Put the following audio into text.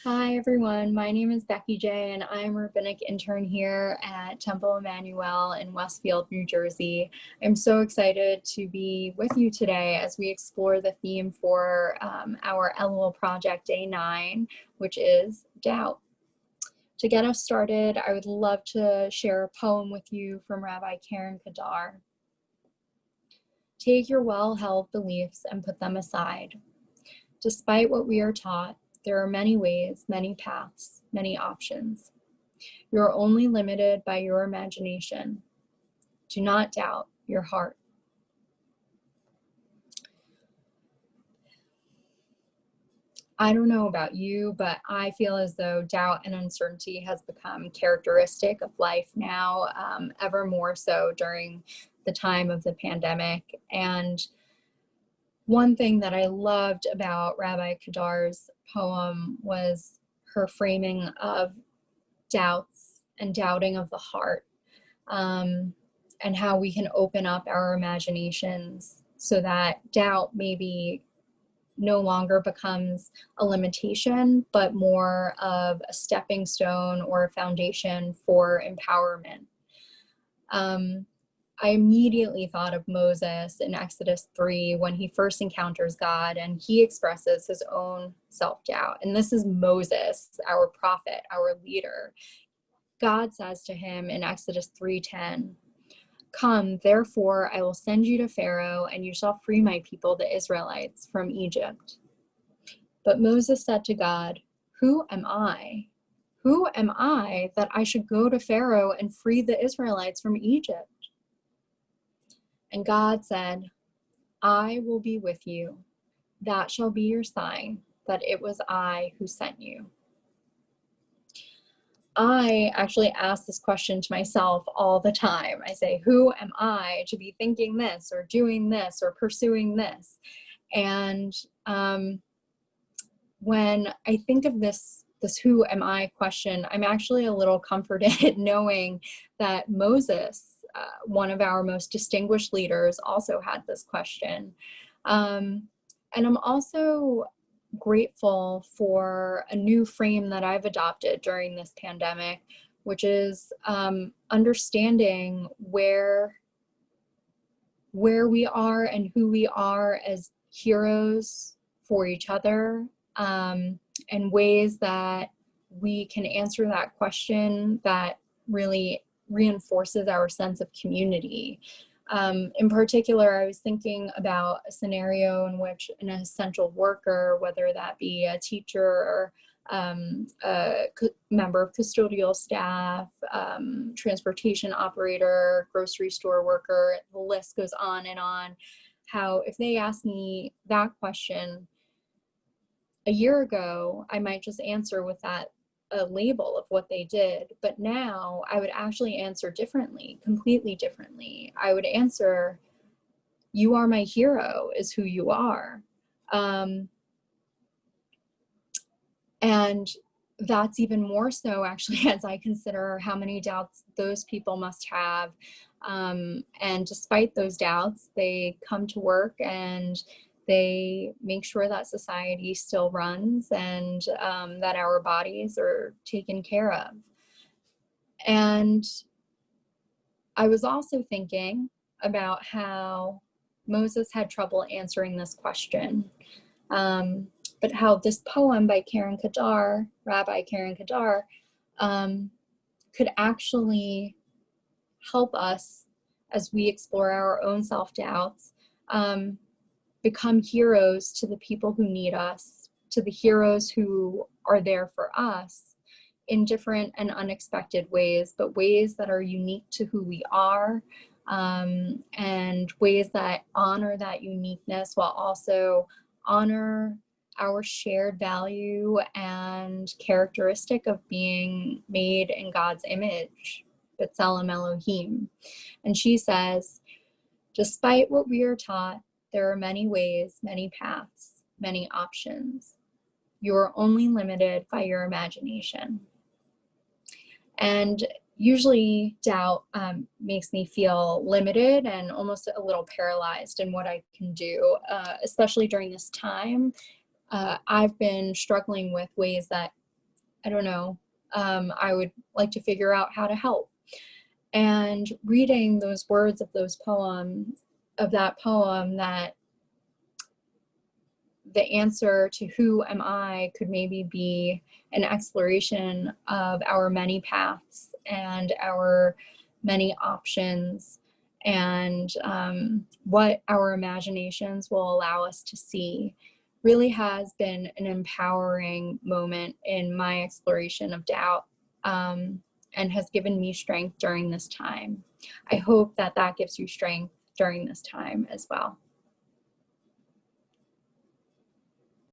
Hi everyone, my name is Becky Jaye and I'm a Rabbinic Intern here at Temple Emanu-El in Westfield, New Jersey. I'm so excited to be with you today as we explore the theme for our Elul project day 9, which is doubt. To get us started, I would love to share a poem with you from Rabbi Karen Kadar. Take your well-held beliefs and put them aside. Despite what we are taught, there are many ways, many paths, many options. You are only limited by your imagination. Do not doubt your heart. I don't know about you, but I feel as though doubt and uncertainty has become characteristic of life now, ever more so during the time of the pandemic. And one thing that I loved about Rabbi Kadar's poem was her framing of doubts and doubting of the heart, and how we can open up our imaginations so that doubt maybe no longer becomes a limitation, but more of a stepping stone or a foundation for empowerment. I immediately thought of Moses in Exodus 3 when he first encounters God and he expresses his own self-doubt. And this is Moses, our prophet, our leader. God says to him in Exodus 3:10, "Come, therefore, I will send you to Pharaoh, and you shall free my people, the Israelites, from Egypt." But Moses said to God, "Who am I? Who am I that I should go to Pharaoh and free the Israelites from Egypt?" And God said, "I will be with you. That shall be your sign that it was I who sent you." I actually ask this question to myself all the time. I say, who am I to be thinking this or doing this or pursuing this? And when I think of this who am I question, I'm actually a little comforted knowing that Moses, one of our most distinguished leaders, also had this question. And I'm also grateful for a new frame that I've adopted during this pandemic, which is understanding where we are and who we are as heroes for each other, and ways that we can answer that question that really reinforces our sense of community. In particular, I was thinking about a scenario in which an essential worker, whether that be a teacher or a member of custodial staff, transportation operator, grocery store worker, the list goes on and on, how if they ask me that question a year ago, I might just answer with that a label of what they did, but now I would actually answer differently, completely differently. I would answer, "You are my hero," is who you are. And that's even more so actually as I consider how many doubts those people must have. And despite those doubts, they come to work and they make sure that society still runs and that our bodies are taken care of. And I was also thinking about how Moses had trouble answering this question, but how this poem by Rabbi Karen Kadar, could actually help us as we explore our own self-doubts, become heroes to the people who need us, to the heroes who are there for us in different and unexpected ways, but ways that are unique to who we are, and ways that honor that uniqueness while also honor our shared value and characteristic of being made in God's image, B'Tselem Elohim. And she says, "Despite what we are taught, there are many ways, many paths, many options. You are only limited by your imagination." And usually doubt makes me feel limited and almost a little paralyzed in what I can do, especially during this time. I've been struggling with ways that I don't know, I would like to figure out how to help. And reading those words of those poems, of that poem, that the answer to who am I could maybe be an exploration of our many paths and our many options, and what our imaginations will allow us to see, really has been an empowering moment in my exploration of doubt, and has given me strength during this time. I hope that that gives you strength during this time as well.